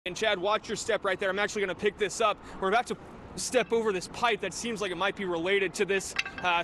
And Chad, watch your step right there. I'm actually going to pick this up. We're about to step over this pipe that seems like it might be related to this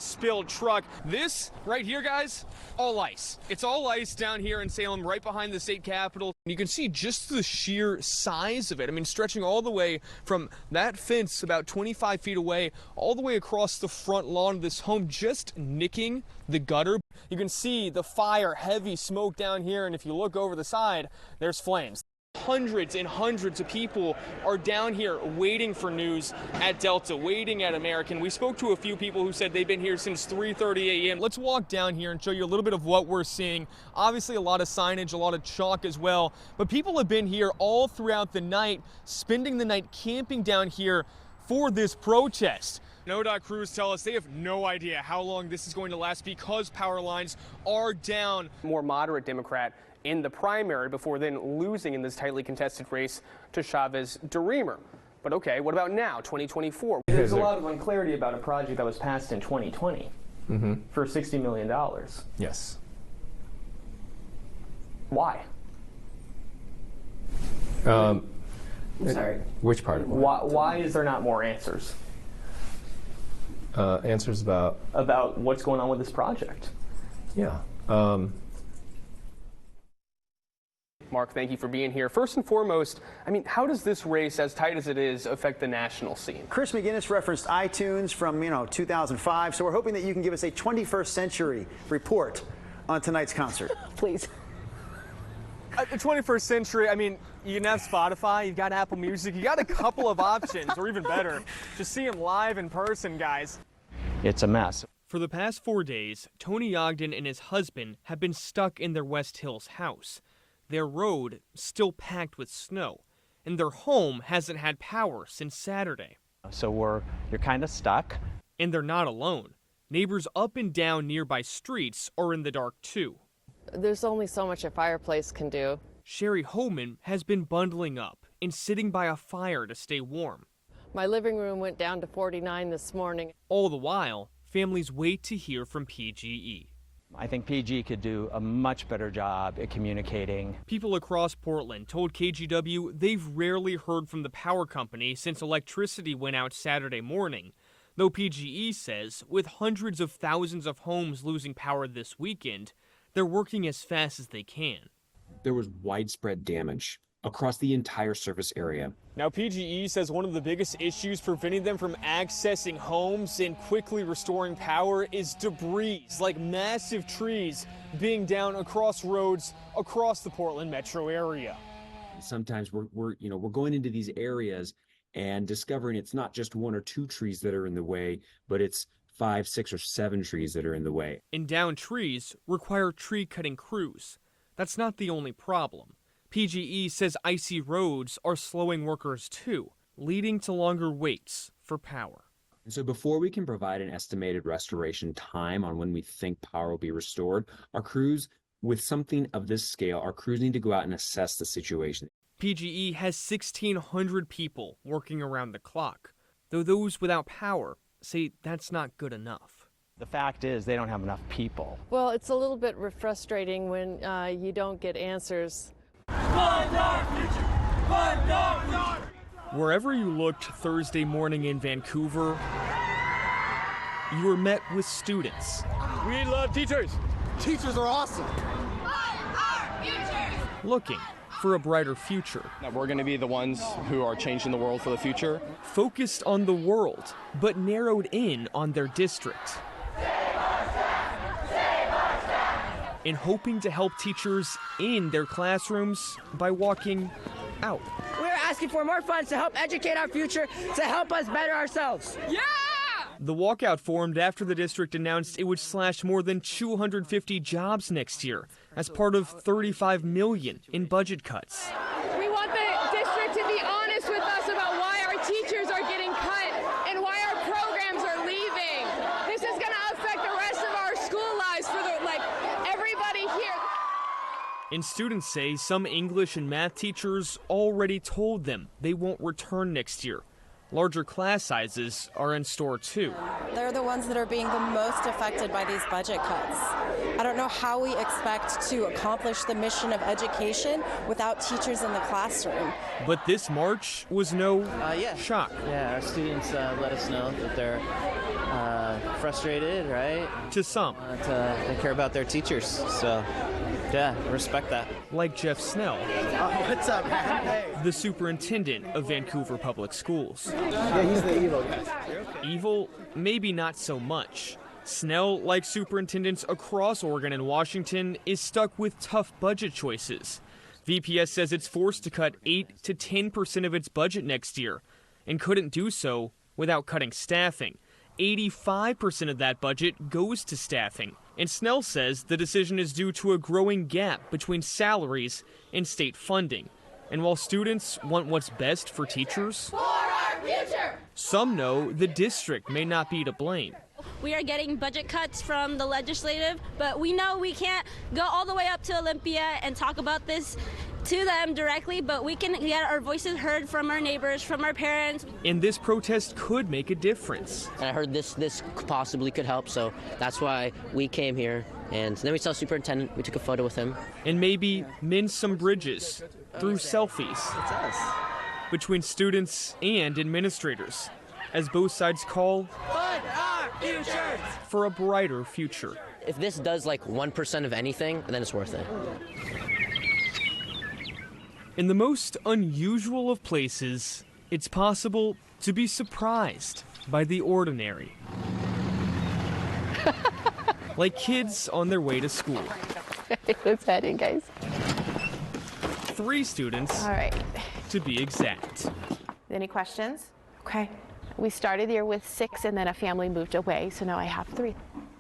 spilled truck. This right here, guys, all ice. It's all ice down here in Salem, right behind the state capitol. You can see just the sheer size of it. I mean, stretching all the way from that fence about 25 feet away, all the way across the front lawn of this home, just nicking the gutter. You can see the fire, heavy smoke down here, and if you look over the side, there's flames. Hundreds and hundreds of people are down here waiting for news at Delta, waiting at American. We spoke to a few people who said they've been here since 3:30 a.m. Let's walk down here and show you a little bit of what we're seeing. Obviously a lot of signage, a lot of chalk as well, but people have been here all throughout the night, spending the night camping down here for this protest. NODOT crews tell us they have no idea how long this is going to last because power lines are down. More moderate Democrat in the primary before then losing in this tightly contested race to Chavez DeRemer. But okay, what about now, 2024? There's a lot of unclarity about a project that was passed in 2020 for $60 million. Yes. Why? I'm sorry. Which part? Why is there not more answers? Answers about what's going on with this project. Yeah. Mark, thank you for being here. First and foremost, I mean, how does this race, as tight as it is, affect the national scene? Chris McGinnis referenced iTunes from, 2005, so we're hoping that you can give us a 21st century report on tonight's concert. Please. The 21st century, I mean, you can have Spotify, you've got Apple Music, you got a couple of options, or even better, just see him live in person, guys. It's a mess. For the past 4 days, Tony Ogden and his husband have been stuck in their West Hills house. Their road still packed with snow, and their home hasn't had power since Saturday. So you're kind of stuck. And they're not alone. Neighbors up and down nearby streets are in the dark too. There's only so much a fireplace can do. Sherry Homan has been bundling up and sitting by a fire to stay warm. My living room went down to 49 this morning. All the while, families wait to hear from PGE. I think PG could do a much better job at communicating. People across Portland told KGW they've rarely heard from the power company since electricity went out Saturday morning. Though PGE says with hundreds of thousands of homes losing power this weekend, they're working as fast as they can. There was widespread damage across the entire surface area. Now, PGE says one of the biggest issues preventing them from accessing homes and quickly restoring power is debris, like massive trees being down across roads across the Portland metro area. Sometimes we're going into these areas and discovering it's not just one or two trees that are in the way, but it's 5, 6, or 7 trees that are in the way. And downed trees require tree cutting crews. That's not the only problem. PGE says icy roads are slowing workers too, leading to longer waits for power. And so before we can provide an estimated restoration time on when we think power will be restored, our crews, with something of this scale, our crews need to go out and assess the situation. PGE has 1,600 people working around the clock, though those without power say that's not good enough. The fact is they don't have enough people. Well, it's a little bit frustrating when you don't get answers. Wherever you looked Thursday morning in Vancouver, you were met with students. We love teachers. Teachers are awesome. Looking for a brighter future. We're going to be the ones who are changing the world for the future. Focused on the world, but narrowed in on their district. And hoping to help teachers in their classrooms by walking out. We're asking for more funds to help educate our future, to help us better ourselves. Yeah! The walkout formed after the district announced it would slash more than 250 jobs next year as part of $35 million in budget cuts. We want the district to be honest with us about why our teachers are getting cut and why our programs are leaving. This is going to affect the rest of our school lives for everybody here. And students say some English and math teachers already told them they won't return next year, Larger class sizes are in store too. They're the ones that are being the most affected by these budget cuts. I don't know how we expect to accomplish the mission of education without teachers in the classroom. But this march was no shock. Yeah, our students let us know that they're frustrated, right? To some. They care about their teachers, so yeah, respect that. Like Jeff Snell. What's up, man? Hey. The superintendent of Vancouver Public Schools. Yeah, he's the evil guy. Evil? Maybe not so much. Snell, like superintendents across Oregon and Washington, is stuck with tough budget choices. VPS says it's forced to cut 8 to 10% of its budget next year, and couldn't do so without cutting staffing. 85% of that budget goes to staffing, and Snell says the decision is due to a growing gap between salaries and state funding. And while students want what's best for teachers, For our future! Some know the district may not be to blame. We are getting budget cuts from the legislative, but we know we can't go all the way up to Olympia and talk about this to them directly, but we can get our voices heard from our neighbors, from our parents. And this protest could make a difference. And I heard this possibly could help, so that's why we came here. And then we saw the superintendent, we took a photo with him. And maybe mend some bridges through selfies. It's us. Between students and administrators, as both sides call Fund our futures! for a brighter future. If this does like 1% of anything, then it's worth it. In the most unusual of places, it's possible to be surprised by the ordinary. Like kids on their way to school. Let's head in, guys. 3 students, All right. to be exact. Any questions? Okay. We started here with 6 and then a family moved away, so now I have 3.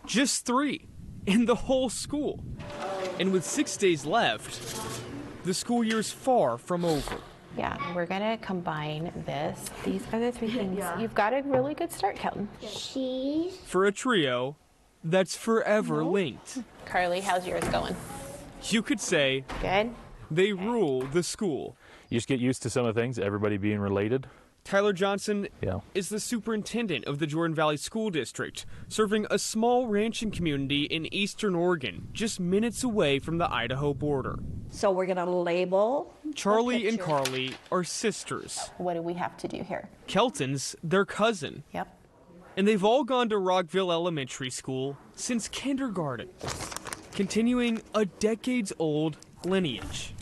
Just 3 in the whole school. And with 6 days left, the school year's far from over. Yeah, we're gonna combine this. These are the 3 things. You've got a really good start, Kelton. Cheese. For a trio that's forever linked. Carly, how's yours going? You could say Good. they rule the school. You just get used to some of the things, everybody being related. Tyler Johnson is the superintendent of the Jordan Valley School District, serving a small ranching community in eastern Oregon, just minutes away from the Idaho border. So we're going to label. Charlie and Carly are sisters. What do we have to do here? Kelton's their cousin. Yep. And they've all gone to Rockville Elementary School since kindergarten, continuing a decades-old lineage.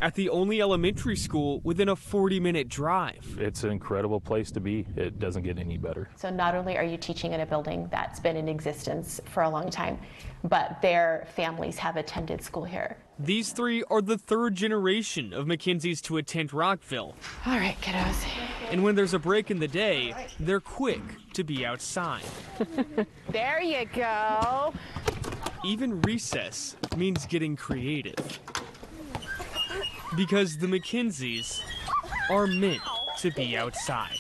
At the only elementary school within a 40-minute drive. It's an incredible place to be. It doesn't get any better. So not only are you teaching in a building that's been in existence for a long time, but their families have attended school here. These 3 are the 3rd generation of Mackenzies to attend Rockville. All right, kiddos. And when there's a break in the day, they're quick to be outside. There you go. Even recess means getting creative. Because the Mackenzies are meant to be outside.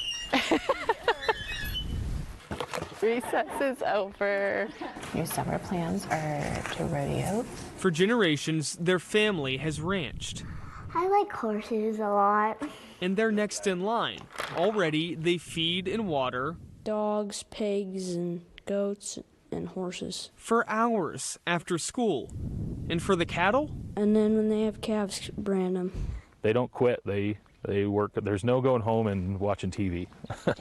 Recess is over. Your summer plans are to rodeo. For generations, their family has ranched. I like horses a lot. And they're next in line. Already, they feed and water dogs, pigs, and goats, and horses. For hours after school. And for the cattle? And then when they have calves, brand them. They don't quit. They work. There's no going home and watching TV.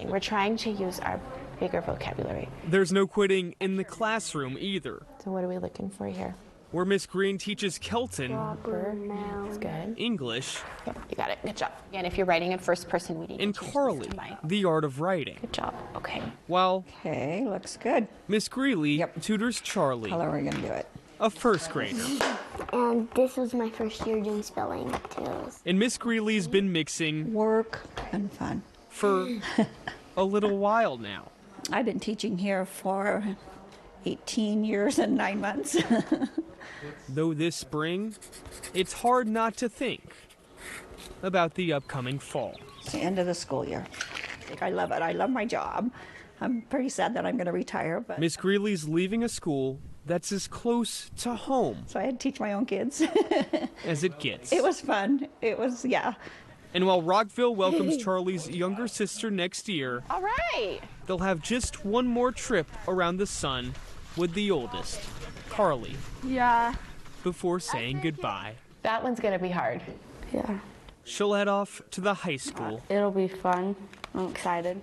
We're trying to use our bigger vocabulary. There's no quitting in the classroom either. So what are we looking for here? Where Miss Green teaches Kelton That's good. English. Yep, you got it. Good job. And if you're writing in first person, we need and to Carly, the art of writing. Good job. Okay. While Okay, looks good. Miss Greeley tutors Charlie, How are we going to do it? a first grader. And this was my first year doing spelling, too. And Miss Greeley's been mixing Work and fun. for a little while now. I've been teaching here for 18 years and 9 months. Though this spring, it's hard not to think about the upcoming fall. It's the end of the school year. I love it. I love my job. I'm pretty sad that I'm going to retire, but Miss Greeley's leaving a school that's as close to home so I had to teach my own kids. as it gets. It was fun. It was, yeah. And while Rockville welcomes Charlie's younger sister next year, All right. they'll have just one more trip around the sun with the oldest, Carly, Yeah. before saying goodbye. That one's going to be hard. Yeah. She'll head off to the high school, It'll be fun. I'm excited.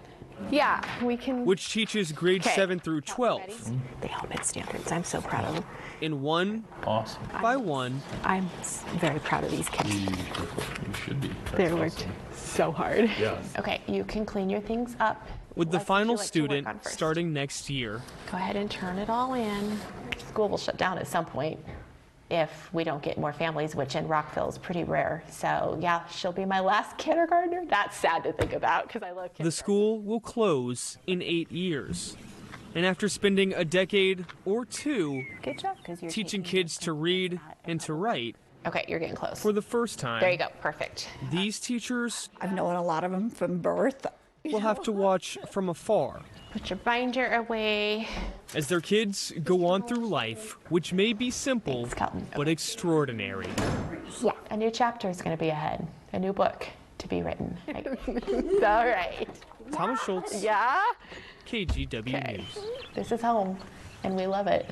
Yeah, we can. which teaches grades 7 through 12. They all met standards. I'm so proud of them. In one Awesome. by one. I'm very proud of these kids. You should be. They worked so hard. Yeah. Okay, you can clean your things up. With the What would final you like to work student on first? starting next year. Go ahead and turn it all in. School will shut down at some point if we don't get more families, which in Rockville is pretty rare. So yeah, she'll be my last kindergartner. That's sad to think about because I love The school will close in 8 years. And after spending a decade or two Good job, 'cause you're teaching kids to read and to write Okay, you're getting close. for the first time, There you go. Perfect. these teachers I've known a lot of them from birth. will have to watch from afar Put your binder away. as their kids go on through life, which may be simple but extraordinary. Yeah. A new chapter is going to be ahead. A new book to be written. All right. Thomas Shults, Yeah. KGW News. This is home, and we love it.